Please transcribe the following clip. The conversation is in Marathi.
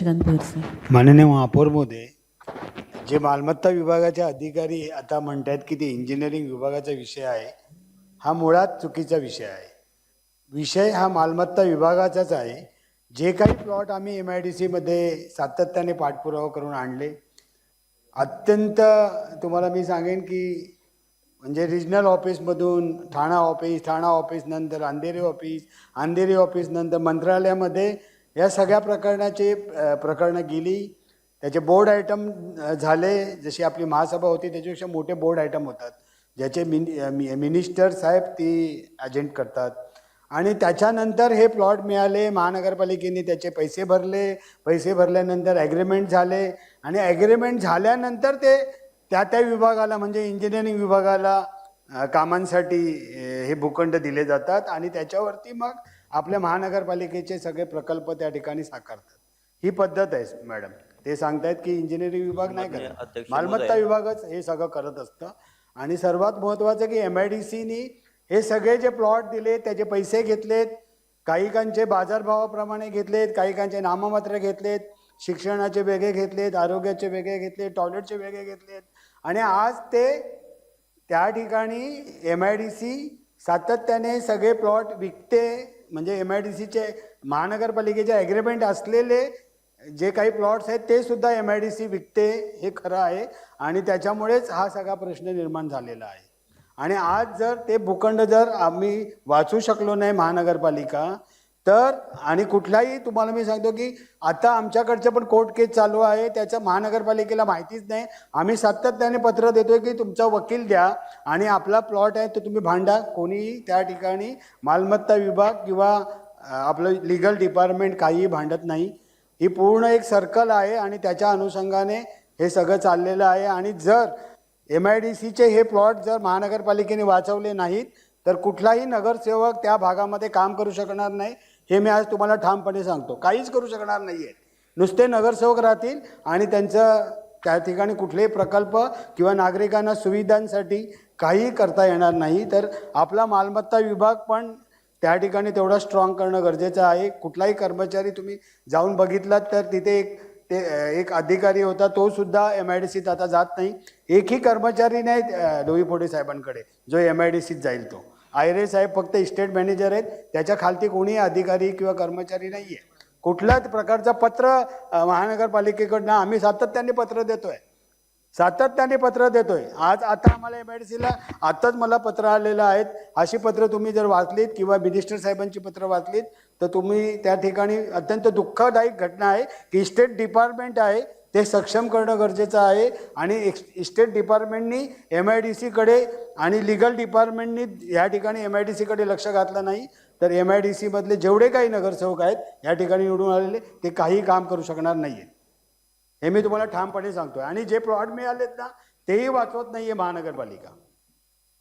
शशिकांत भोईर साहेब. माननीय महापौर महोदय, जे मालमत्ता विभागाचे अधिकारी आता म्हणतात की ते इंजिनिअरिंग विभागाचा विषय आहे, हा मुळात चुकीचा विषय आहे. विषय हा मालमत्ता विभागाचाच आहे. जे काही प्लॉट आम्ही MIDC मध्ये सातत्याने पाठपुरावा करून आणले, अत्यंत तुम्हाला मी सांगेन की म्हणजे रिजनल ऑफिसमधून ठाणा ऑफिस नंतर अंधेरी ऑफिस नंतर मंत्रालयामध्ये या सगळ्या प्रकरणं गेली. त्याचे बोर्ड आयटम झाले. जशी आपली महासभा होती त्याच्यापेक्षा मोठे बोर्ड आयटम होतात, ज्याचे मिनिस्टर साहेब ती एजंट करतात. आणि त्याच्यानंतर हे प्लॉट मिळाले. महानगरपालिकेने त्याचे पैसे भरल्यानंतर ॲग्रीमेंट झाले. आणि ॲग्रीमेंट झाल्यानंतर ते त्या विभागाला म्हणजे इंजिनिअरिंग विभागाला कामांसाठी हे भूखंड दिले जातात. आणि त्याच्यावरती मग आपल्या महानगरपालिकेचे सगळे प्रकल्प त्या ठिकाणी साकारतात. ही पद्धत आहे मॅडम. ते सांगतायत की इंजिनिअरिंग विभाग नाही करत, मालमत्ता विभागच हे सगळं करत असतं. आणि सर्वात महत्त्वाचं की MIDCनी हे सगळे जे प्लॉट दिले त्याचे पैसे घेतलेत, काहीकांचे बाजारभावाप्रमाणे घेतलेत, काहीकांचे नाममात्र घेतलेत, शिक्षणाचे वेगळे घेतलेत, आरोग्याचे वेगळे घेतलेत, टॉयलेटचे वेगळे घेतलेत. आणि आज ते त्या ठिकाणी MIDC सातत्याने सगळे प्लॉट विकते. म्हणजे MIDCचे महानगरपालिकेचे ॲग्रीमेंट असलेले जे काही प्लॉट्स आहेत ते सुद्धा MIDC विकते, हे खरं आहे. आणि त्याच्यामुळेच हा सगळा प्रश्न निर्माण झालेला आहे. आणि आज जर ते भूखंड जर आम्ही वाचू शकलो नाही महानगरपालिका, तर आणि कुठलाही तुम्हाला मी सांगतो की आता आमच्याकडचे पण कोर्ट केस चालू आहे, त्याचं महानगरपालिकेला माहितीच नाही. आम्ही सातत्याने पत्र देतोय की तुमचा वकील द्या आणि आपला प्लॉट आहे तो तुम्ही भांडा. कोणीही त्या ठिकाणी मालमत्ता विभाग किंवा आपलं लिगल डिपार्टमेंट काहीही भांडत नाही. ही पूर्ण एक सर्कल आहे आणि त्याच्या अनुषंगाने हे सगळं चाललेलं आहे. आणि जर MIDCचे हे प्लॉट जर महानगरपालिकेने वाचवले नाहीत तर कुठलाही नगरसेवक त्या भागामध्ये काम करू शकणार नाही. हे मी आज तुम्हाला ठामपणे सांगतो. काहीच करू शकणार नाही आहे. नुसते नगरसेवक राहतील आणि त्यांचं त्या ठिकाणी कुठलेही प्रकल्प किंवा नागरिकांना सुविधांसाठी काही करता येणार नाही. तर आपला मालमत्ता विभाग पण त्या ठिकाणी तेवढा स्ट्रॉंग करणं गरजेचं आहे. कुठलाही कर्मचारी तुम्ही जाऊन बघितलात तर तिथे एक अधिकारी होता, तो सुद्धा MIDCत आता जात नाही. एकही कर्मचारी नाही डोईफोडे साहेबांकडे जो MIDCत जाईल. तो आयरे साहेब फक्त इस्टेट मॅनेजर आहेत, त्याच्या खालती कोणीही अधिकारी किंवा कर्मचारी नाही आहे. कुठल्याच प्रकारचं पत्र महानगरपालिकेकडनं आम्ही सातत्याने पत्र देतोय. आज आता आम्हाला MIDCला आत्ताच मला पत्र आलेलं आहेत. अशी पत्र तुम्ही जर वाचलीत किंवा मिनिस्टर साहेबांची पत्र वाचलीत तर तुम्ही त्या ठिकाणी अत्यंत दुःखदायक घटना आहे की इस्टेट डिपार्टमेंट आहे ते सक्षम करणं गरजेचं आहे. आणि इस्टेट डिपार्टमेंटनी MIDCकडे आणि लिगल डिपार्टमेंटनी या ठिकाणी MIDCकडे लक्ष घातलं नाही तर MIDCमधले जेवढे काही नगरसेवक आहेत या ठिकाणी निवडून आलेले ते काही काम करू शकणार नाही आहे. हे मी तुम्हाला ठामपणे सांगतोय. आणि जे प्लॉट मिळालेत ना तेही वाचवत नाही आहे महानगरपालिका.